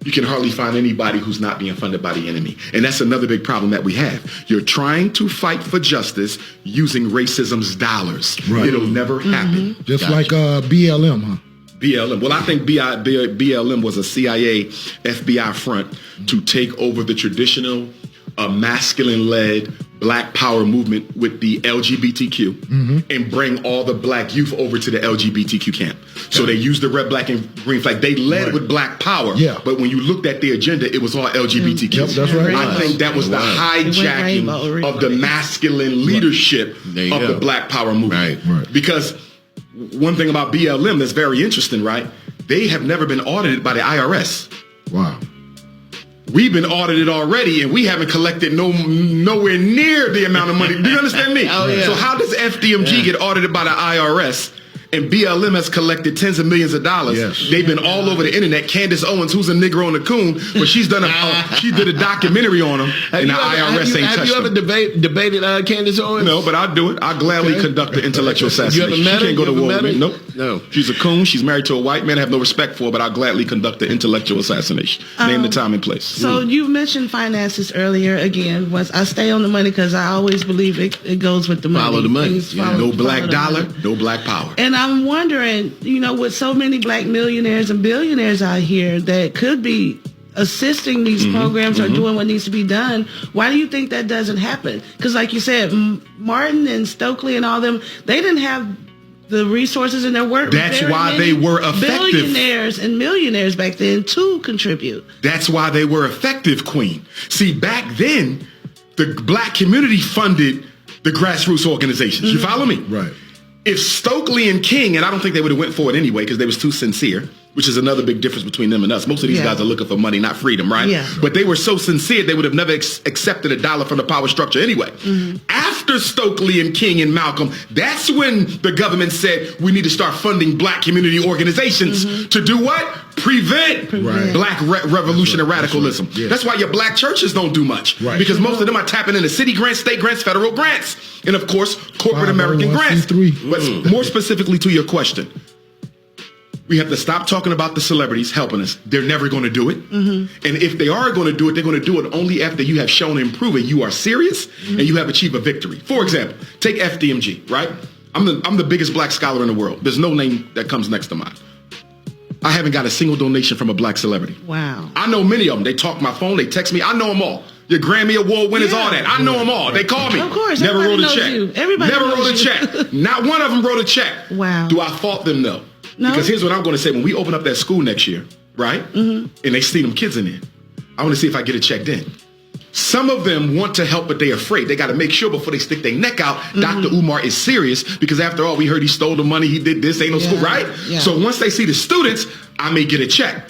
you can hardly find anybody who's not being funded by the enemy. And that's another big problem that we have. You're trying to fight for justice using racism's dollars. Right. It'll never happen. Just like BLM, huh? BLM. Well, I think BLM was a CIA, FBI front to take over the traditional masculine-led Black power movement with the LGBTQ and bring all the Black youth over to the LGBTQ camp. So they used the red, black, and green flag. They led with Black power, but when you looked at the agenda, it was all LGBTQ. Yep, that's right. I think that was the hijacking of the masculine leadership of the Black power movement. Right. Because one thing about BLM that's very interesting, right? They have never been audited by the IRS. Wow. We've been audited already, and we haven't collected nowhere near the amount of money. Do you understand me? So how does FDMG get audited by the IRS? And BLM has collected tens of millions of dollars. They've been all over the internet. Candace Owens, who's a Negro on the coon, but she did a documentary on them, and the IRS ain't touched them. Have you ever debated Candace Owens? No, but I'll do it. I'll gladly conduct the intellectual assassination. You ever met her? She can't go to war with me. Nope. No. She's a coon. She's married to a white man I have no respect for, but I'll gladly conduct the intellectual assassination. Name the time and place. So you mentioned finances earlier. Again, I stay on the money because I always believe it goes with the money. Follow the money. No Black dollar, no Black power. And I'm wondering, with so many Black millionaires and billionaires out here that could be assisting these programs or doing what needs to be done, why do you think that doesn't happen? Because like you said, Martin and Stokely and all them, they didn't have the resources in their work. That's why they were effective. Billionaires and millionaires back then to contribute. That's why they were effective, Queen. See, back then, the Black community funded the grassroots organizations. You follow me? Right. If Stokely and King, and I don't think they would have went for it anyway because they was too sincere, which is another big difference between them and us. Most of these guys are looking for money, not freedom, right? Yeah. But they were so sincere, they would have never accepted a dollar from the power structure anyway. After Stokely and King and Malcolm, that's when the government said we need to start funding Black community organizations to do what? Prevent Black revolution and radicalism. Right. That's why your Black churches don't do much. Right. Because most of them are tapping into city grants, state grants, federal grants, and of course, corporate American grants. But more specifically to your question, we have to stop talking about the celebrities helping us. They're never going to do it. And if they are going to do it, they're going to do it only after you have shown and proven you are serious and you have achieved a victory. For example, take FDMG, right? I'm the biggest Black scholar in the world. There's no name that comes next to mine. I haven't got a single donation from a Black celebrity. Wow. I know many of them. They talk my phone. They text me. I know them all. Your Grammy Award winners, all that. I know them all. They call me. Of course. Never wrote a knows check. You. Everybody Never knows wrote a check. Not one of them wrote a check. Wow. Do I fault them, though? No. Because here's what I'm going to say. When we open up that school next year, right? And they see them kids in there, I want to see if I get it checked in. Some of them want to help, but they're afraid. They got to make sure before they stick their neck out, Dr. Umar is serious because after all, we heard he stole the money. He did this. Ain't no school, right? Yeah. So once they see the students, I may get a check.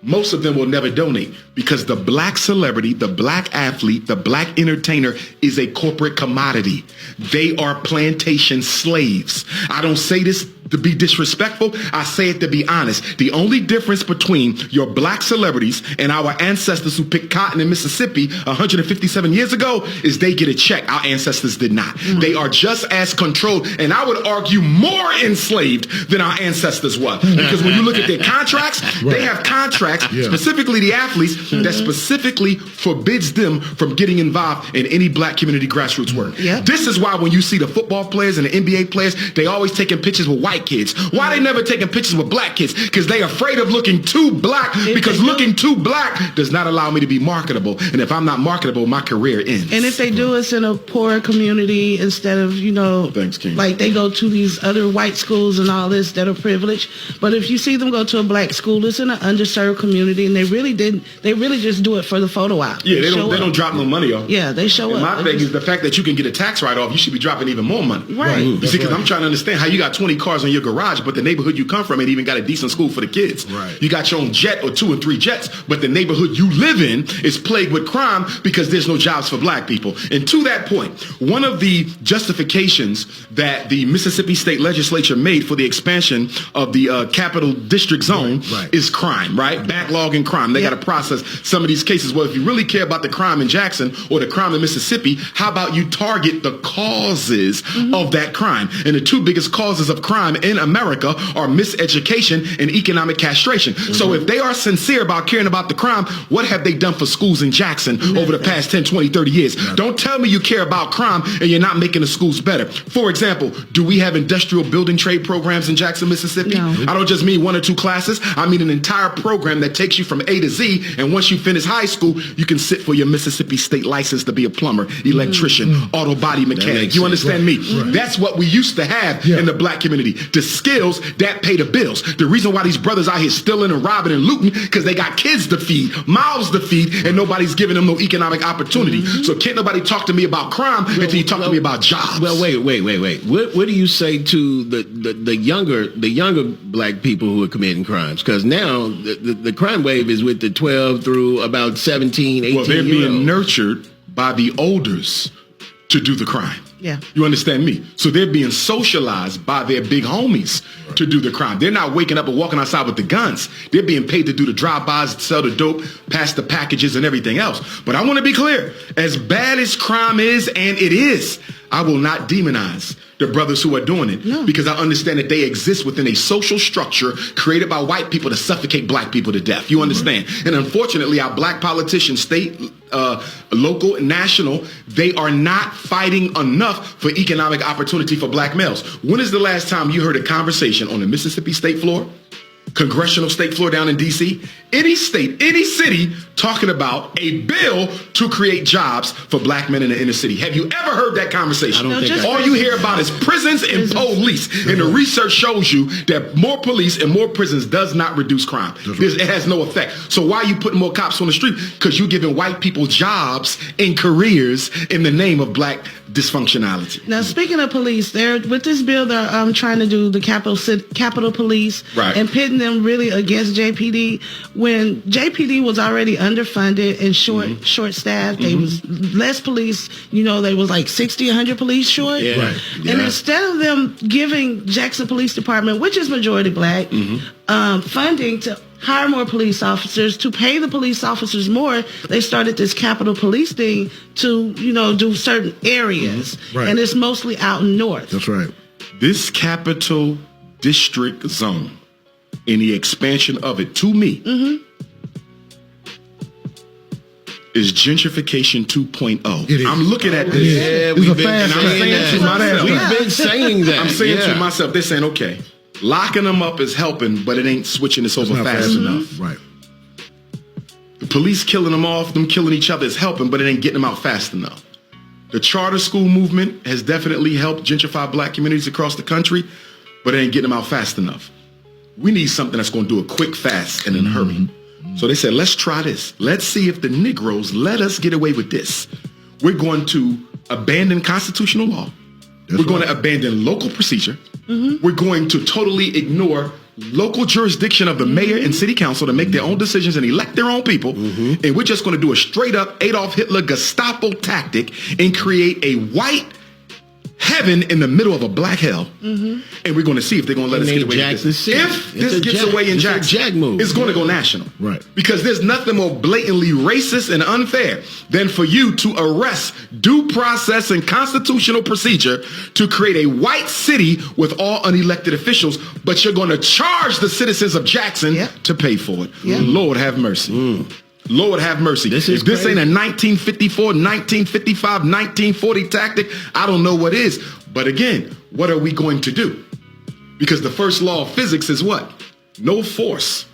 Most of them will never donate because the Black celebrity, the Black athlete, the Black entertainer is a corporate commodity. They are plantation slaves. I don't say this to be disrespectful. I say it to be honest. The only difference between your Black celebrities and our ancestors who picked cotton in Mississippi 157 years ago is they get a check. Our ancestors did not. They are just as controlled, and I would argue more enslaved than our ancestors were. Because when you look at their contracts, they have contracts, specifically the athletes, that specifically forbids them from getting involved in any Black community grassroots work. This is why when you see the football players and the NBA players, they always taking pictures with white kids. Why they never taking pictures with Black kids? Because they afraid of looking too Black, because looking too Black does not allow me to be marketable. And if I'm not marketable, my career ends. And if they do us in a poor community instead of, Thanks, King. like they go to these other white schools and all this that are privileged. But if you see them go to a Black school, it's in an underserved community, and they really just do it for the photo op. Yeah, they don't drop no money off. Yeah, they show up. My thing is the fact that you can get a tax write-off, you should be dropping even more money. Right. You see, because I'm trying to understand how you got 20 cars in your garage, but the neighborhood you come from ain't even got a decent school for the kids. Right. You got your own jet or 2 or 3 jets, but the neighborhood you live in is plagued with crime because there's no jobs for Black people. And to that point, one of the justifications that the Mississippi State Legislature made for the expansion of the Capital District Zone is crime, right? Backlogging crime. They got to process some of these cases. Well, if you really care about the crime in Jackson or the crime in Mississippi, how about you target the causes of that crime? And the 2 biggest causes of crime in America are miseducation and economic castration. So if they are sincere about caring about the crime, what have they done for schools in Jackson over the past 10, 20, 30 years? Don't tell me you care about crime and you're not making the schools better. For example, do we have industrial building trade programs in Jackson, Mississippi? No. I don't just mean 1 or 2 classes. I mean an entire program that takes you from A to Z, and once you finish high school, you can sit for your Mississippi State license to be a plumber, electrician, auto body mechanic. You understand me? That's what we used to have in the black community. The skills that pay the bills. The reason why these brothers out here stealing and robbing and looting, because they got kids to feed, mouths to feed, and nobody's giving them no economic opportunity. So can't nobody talk to me about crime until you talk to me about jobs. Well, wait. What do you say to the younger black people who are committing crimes? Because now the crime wave is with the 12 through about 17, 18 Well, they're year being olds. nurtured by the olders to do the crime. Yeah. You understand me? So they're being socialized by their big homies to do the crime. They're not waking up and walking outside with the guns. They're being paid to do the drive-bys, sell the dope, pass the packages and everything else. But I want to be clear, as bad as crime is, and it is, I will not demonize the brothers who are doing it, because I understand that they exist within a social structure created by white people to suffocate black people to death. You understand? And unfortunately, our black politicians, state, local, and national, they are not fighting enough for economic opportunity for black males. When is the last time you heard a conversation on the Mississippi state floor, congressional state floor down in D.C., any state, any city talking about a bill to create jobs for black men in the inner city? Have you ever heard that conversation? I don't think All you hear about is prisons and police. And the research shows you that more police and more prisons does not reduce crime. It has no effect. So why are you putting more cops on the street? Because you're giving white people jobs and careers in the name of black dysfunctionality. Now, speaking of police, with this bill, they're trying to do the Capitol Police and pitting them really against JPD. When JPD was already underfunded and short-staffed, they was less police. You know, they was like 60, 100 police short. Yeah. And instead of them giving Jackson Police Department, which is majority black, funding to hire more police officers, to pay the police officers more, they started this Capitol Police thing to, do certain areas. And it's mostly out north. That's right. This capital district zone and the expansion of it, to me, is gentrification 2.0. It is. I'm looking at this. Yeah, It's we've a been fast saying saying that. to myself. We've been saying that. I'm saying to myself, they're saying, okay, locking them up is helping, but it ain't switching this over Not fast enough. Right. The police killing them off, them killing each other is helping, but it ain't getting them out fast enough. The charter school movement has definitely helped gentrify black communities across the country, but it ain't getting them out fast enough. We need something that's going to do it quick, fast, and in a hurry. So they said, let's try this. Let's see if the Negroes let us get away with this. We're going to abandon constitutional law. We're going to abandon local procedure. We're going to totally ignore local jurisdiction of the mayor and city council to make their own decisions and elect their own people. And we're just going to do a straight up Adolf Hitler Gestapo tactic and create a white heaven in the middle of a black hell. And we're going to see if they're going to let us get away with this. If this gets away in Jackson, it's going to go national. Right. Because there's nothing more blatantly racist and unfair than for you to arrest due process and constitutional procedure to create a white city with all unelected officials, but you're going to charge the citizens of Jackson to pay for it. Lord have mercy. Lord have mercy. If this ain't a 1954, 1955, 1940 tactic, I don't know what is. But again, what are we going to do? Because the first law of physics is what? No force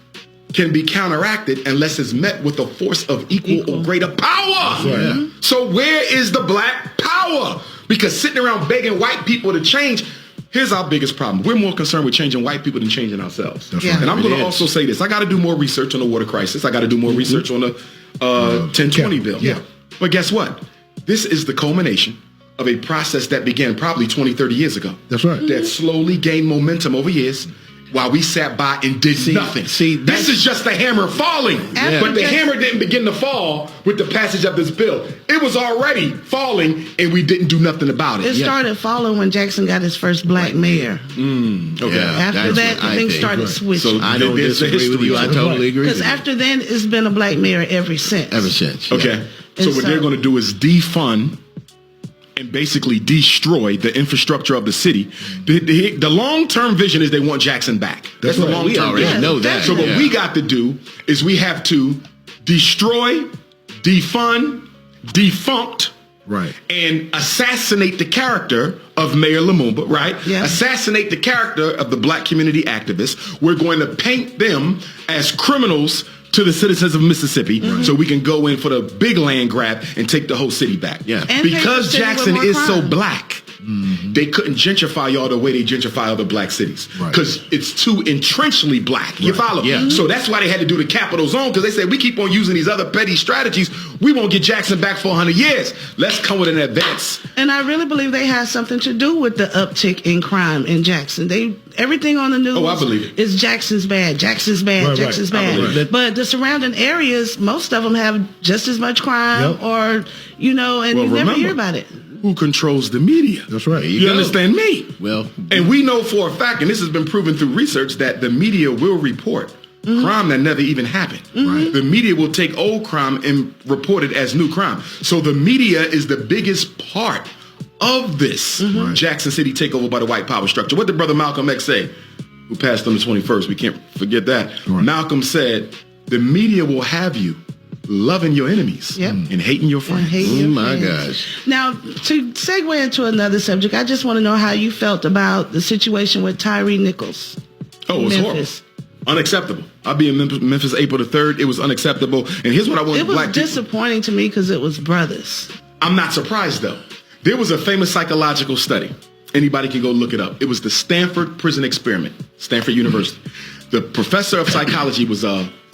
can be counteracted unless it's met with a force of equal or greater power. So where is the black power? Because sitting around begging white people to change, here's our biggest problem. We're more concerned with changing white people than changing ourselves. That's right. And I'm going to also say this. I got to do more research on the water crisis. I got to do more research on the 1020 bill. But guess what? This is the culmination of a process that began probably 20, 30 years ago. That's right. That slowly gained momentum over years while we sat by and did nothing. This is just the hammer falling. But the hammer didn't begin to fall with the passage of this bill. It was already falling and we didn't do nothing about it. It started falling when Jackson got his first black mayor. Okay. After that, things started switching. So I don't disagree with you. I totally agree. Because after then, it's been a black mayor ever since. Ever since. Okay. So what they're going to do is defund and basically destroy the infrastructure of the city. The long-term vision is they want Jackson back. That's the right. long-term We already vision. know that. So what we got to do is we have to destroy, defund, defunct, Right. and assassinate the character of Mayor Lumumba, right? Yeah. Assassinate the character of the black community activists. We're going to paint them as criminals to the citizens of Mississippi so we can go in for the big land grab and take the whole city back. Yeah. And paint Because the city with Jackson more is so crime. black, they couldn't gentrify y'all the way they gentrify other black cities. Right. Because it's too entrenchedly black. You follow? Yeah. So that's why they had to do the capital zone, because they said, we keep on using these other petty strategies, we won't get Jackson back for 100 years. Let's come with an advance. And I really believe they had something to do with the uptick in crime in Jackson. Everything on the news Oh, I believe it. is Jackson's bad, Jackson's bad, Right, Jackson's right. I believe bad. it. But the surrounding areas, most of them have just as much crime Yep. or, and Well, you never remember, hear about it. Who controls the media? That's right. You go. understand me? Well, And we know for a fact, and this has been proven through research, that the media will report crime that never even happened. Right. The media will take old crime and report it as new crime. So the media is the biggest part of this Jackson City takeover by the white power structure. What did Brother Malcolm X say, who passed on the 21st? We can't forget that. Right. Malcolm said, the media will have you loving your enemies Yep. and hating your And friends. hating your my friends. gosh. Now, to segue into another subject, I just want to know how you felt about the situation with Tyree Nichols. Oh, it was Memphis. horrible. Unacceptable. I'll be in Memphis April the 3rd. It was unacceptable. And here's what I want It was black people. disappointing to me because it was brothers. I'm not surprised, though. There was a famous psychological study. Anybody can go look it up. It was the Stanford Prison Experiment, Stanford University. The professor of psychology was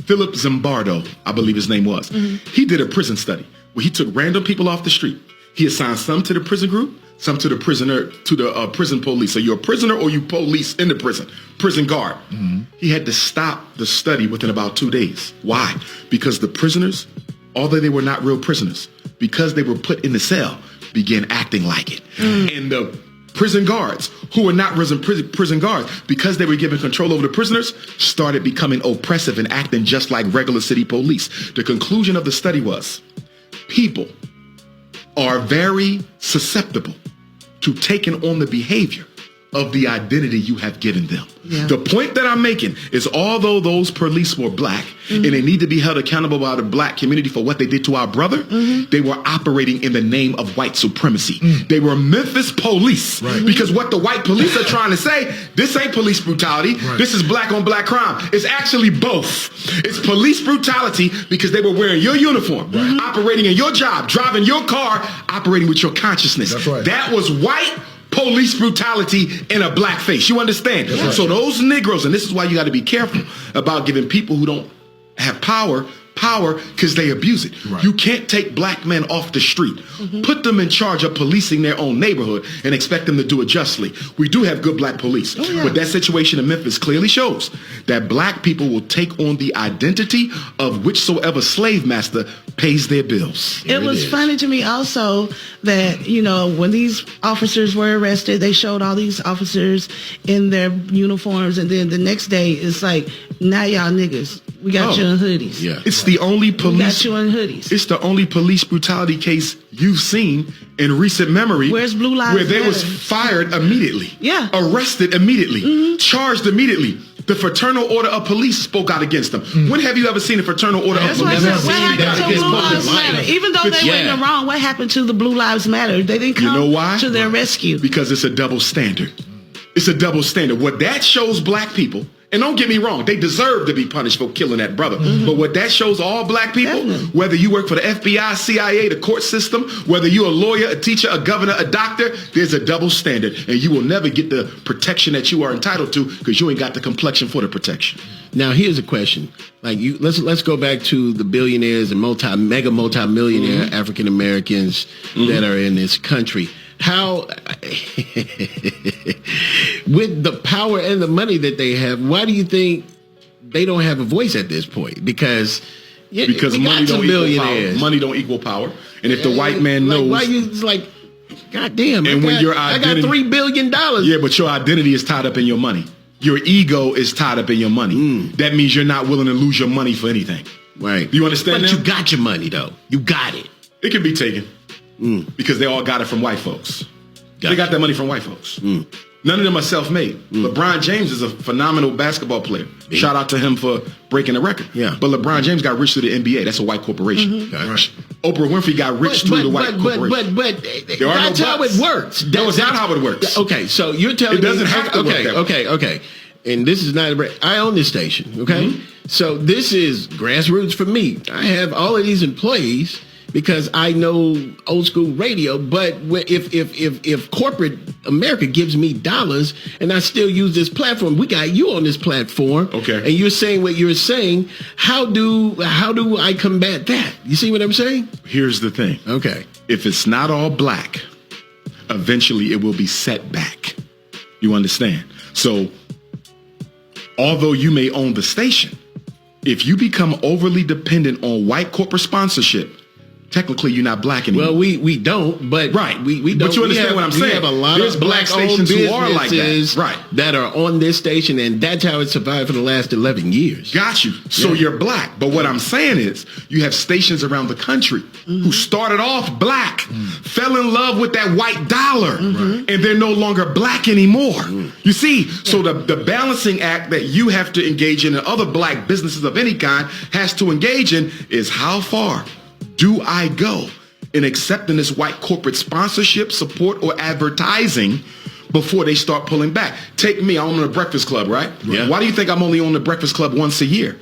Philip Zimbardo, I believe his name was. He did a prison study where he took random people off the street. He assigned some to the prison group, some to the prison police. So you're a prisoner or you police in the prison guard. He had to stop the study within about 2 days. Why? Because the prisoners, although they were not real prisoners, because they were put in the cell, began acting like it. And the prison guards, who were not prison guards, because they were given control over the prisoners, started becoming oppressive and acting just like regular city police. The conclusion of the study was, people are very susceptible to taking on the behavior of the identity you have given them. Yeah. The point that I'm making is, although those police were black and they need to be held accountable by the black community for what they did to our brother, they were operating in the name of white supremacy. They were Memphis police. Right. Because what the white police are trying to say, this ain't police brutality. Right. This is black on black crime. It's actually both. It's police brutality because they were wearing your uniform, operating in your job, driving your car, operating with your consciousness. That's right. That was white police brutality in a black face. You understand? right. So those Negroes, and this is why you got to be careful about giving people who don't have power because they abuse it. Right. You can't take black men off the street, put them in charge of policing their own neighborhood, and expect them to do it justly. We do have good black police, but that situation in Memphis clearly shows that black people will take on the identity of whichsoever slave master pays their bills. It was funny to me also that, when these officers were arrested, they showed all these officers in their uniforms, and then the next day it's like, now y'all niggas, we got you in hoodies. Yeah. It's the only We got police. you in hoodies. It's the only police brutality case you've seen in recent memory. Where's Blue Lives Where they was Matter? fired immediately. Yeah. Arrested immediately. Charged immediately. The Fraternal Order of Police spoke out against them. When have you ever seen a Fraternal Order of That's what I Police? said. What happened to Blue Lives Matter? Even though they were in the wrong, what happened to the Blue Lives Matter? They didn't You come know why? to their rescue. Because it's a double standard. It's a double standard. What that shows black people, and don't get me wrong, they deserve to be punished for killing that brother. But what that shows all black people, Definitely. whether you work for the FBI, CIA, the court system, whether you're a lawyer, a teacher, a governor, a doctor, there's a double standard. And you will never get the protection that you are entitled to because you ain't got the complexion for the protection. Now here's a question. Let's go back to the billionaires and multi-millionaire African Americans that are in this country. How, with the power and the money that they have, why do you think they don't have a voice at this point? Because we Money got some don't equal power. billionaires. Money don't equal power. And if the white man knows... why you it's like, God damn, And when your I got identity- $3 billion. Yeah, but your identity is tied up in your money. Your ego is tied up in your money. That means you're not willing to lose your money for anything. Right. You understand But now? you got your money, though. You got it. It can be taken. because they all got it from white folks. Gotcha. They got that money from white folks. None of them are self-made. LeBron James is a phenomenal basketball player. Shout out to him for breaking the record. Yeah. But LeBron James got rich through the NBA. That's a white corporation. Gotcha. Oprah Winfrey got rich through the white corporation. But There are no that's how buts. it works. No, it's not how it works. Okay, so you're telling It doesn't me, have to work that way. Okay. And this is not a break. I own this station, okay? So this is grassroots for me. I have all of these employees because I know old school radio, but if corporate America gives me dollars and I still use this platform, we got you on this platform, Okay. and you're saying what you're saying, how do I combat that? You see what I'm saying? Here's the thing. Okay. If it's not all black, eventually it will be set back. You understand? So, although you may own the station, if you become overly dependent on white corporate sponsorship, technically you're not black anymore. Well, we don't, but Right. we don't. But you understand what I'm saying. We have a lot There's of black black-owned stations who are like that. businesses Right. that are on this station, and that's how it survived for the last 11 years. Got you. So you're black. But what I'm saying is you have stations around the country who started off black, fell in love with that white dollar, and they're no longer black anymore. You see, so the balancing act that you have to engage in and other black businesses of any kind has to engage in is how far do I go in accepting this white corporate sponsorship, support, or advertising before they start pulling back? Take me, I'm on the Breakfast Club, right? Yeah. Why do you think I'm only on the Breakfast Club once a year?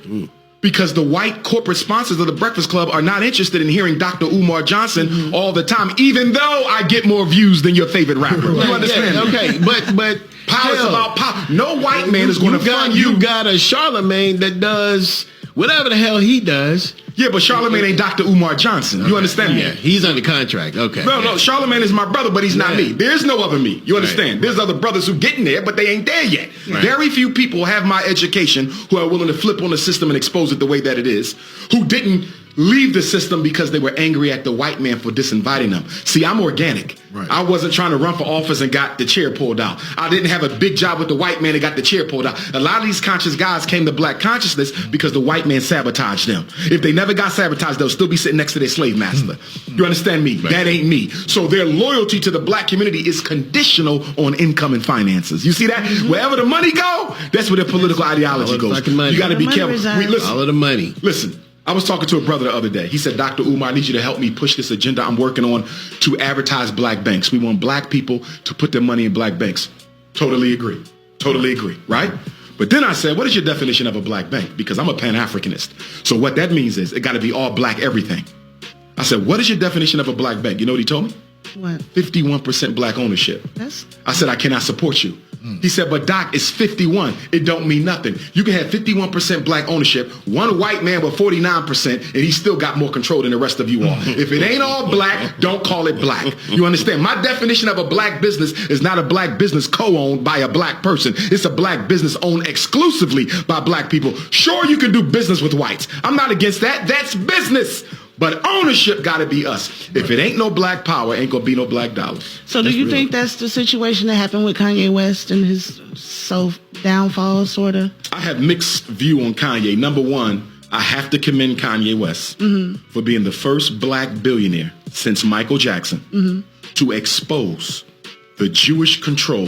Because the white corporate sponsors of the Breakfast Club are not interested in hearing Dr. Umar Johnson all the time, even though I get more views than your favorite rapper. You understand? Yeah, okay, but Power is hell, about power. No white man is going to fund you. You got a Charlemagne that does whatever the hell he does. Yeah, but Charlemagne ain't Dr. Umar Johnson. You understand me? Yeah, he's under contract. Okay. No, Charlemagne is my brother, but he's not me. There's no other me. You understand? There's other brothers who getting there, but they ain't there yet. Right. Very few people have my education who are willing to flip on the system and expose it the way that it is, who didn't leave the system because they were angry at the white man for disinviting them. See, I'm organic. Right. I wasn't trying to run for office and got the chair pulled out. I didn't have a big job with the white man and got the chair pulled out. A lot of these conscious guys came to black consciousness because the white man sabotaged them. If they never got sabotaged, they'll still be sitting next to their slave master. You understand me? That ain't me. So their loyalty to the black community is conditional on income and finances. You see that? Wherever the money go, that's where their political ideology All the goes. fucking money. You got to be The money careful. resides. All of the money. Listen, I was talking to a brother the other day. He said, Dr. Umar, I need you to help me push this agenda I'm working on to advertise black banks. We want black people to put their money in black banks. Totally agree. Totally agree, right? But then I said, what is your definition of a black bank? Because I'm a Pan-Africanist. So what that means is it got to be all black everything. I said, what is your definition of a black bank? You know what he told me? What? 51% black ownership. I said, I cannot support you. He said, but Doc, it's 51. It don't mean nothing. You can have 51% black ownership, one white man with 49%, and he still got more control than the rest of you all. If it ain't all black, don't call it black. You understand? My definition of a black business is not a black business co-owned by a black person. It's a black business owned exclusively by black people. Sure, you can do business with whites. I'm not against that. That's business. But ownership got to be us. If it ain't no black power, ain't going to be no black dollars. So do you think that's the situation that happened with Kanye West and his downfall, sort of? I have mixed view on Kanye. Number one, I have to commend Kanye West for being the first black billionaire since Michael Jackson to expose the Jewish control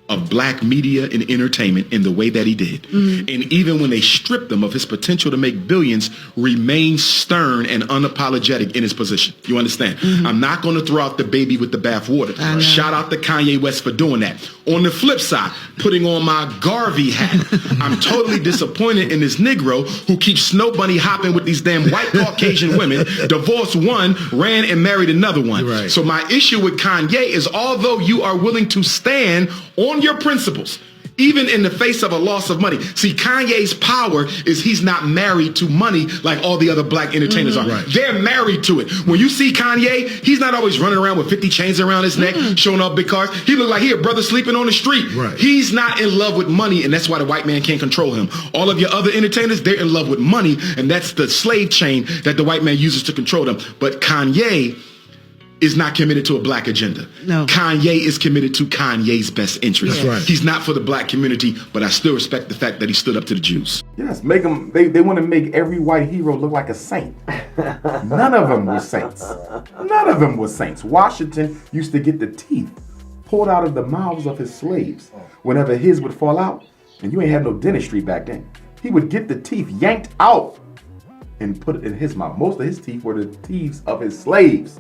of black media and entertainment in the way that he did. And even when they stripped him of his potential to make billions, remained stern and unapologetic in his position. You understand? I'm not going to throw out the baby with the bathwater. Shout out to Kanye West for doing that. On the flip side, putting on my Garvey hat, I'm totally disappointed in this Negro who keeps snow bunny hopping with these damn white Caucasian women, divorced one, ran and married another one. Right. So my issue with Kanye is although you are willing to stand on your principles, even in the face of a loss of money. See, Kanye's power is he's not married to money like all the other black entertainers are. Right. They're married to it. When you see Kanye, he's not always running around with 50 chains around his neck, showing off big cars. He look like he a brother sleeping on the street. Right. He's not in love with money, and that's why the white man can't control him. All of your other entertainers, they're in love with money, and that's the slave chain that the white man uses to control them. But Kanye is not committed to a black agenda. No. Kanye is committed to Kanye's best interest. That's right. He's not for the black community, but I still respect the fact that he stood up to the Jews. Yes, make them. They want to make every white hero look like a saint. None of them were saints. None of them were saints. Washington used to get the teeth pulled out of the mouths of his slaves whenever his would fall out, and you ain't had no dentistry back then. He would get the teeth yanked out and put it in his mouth. Most of his teeth were the teeth of his slaves.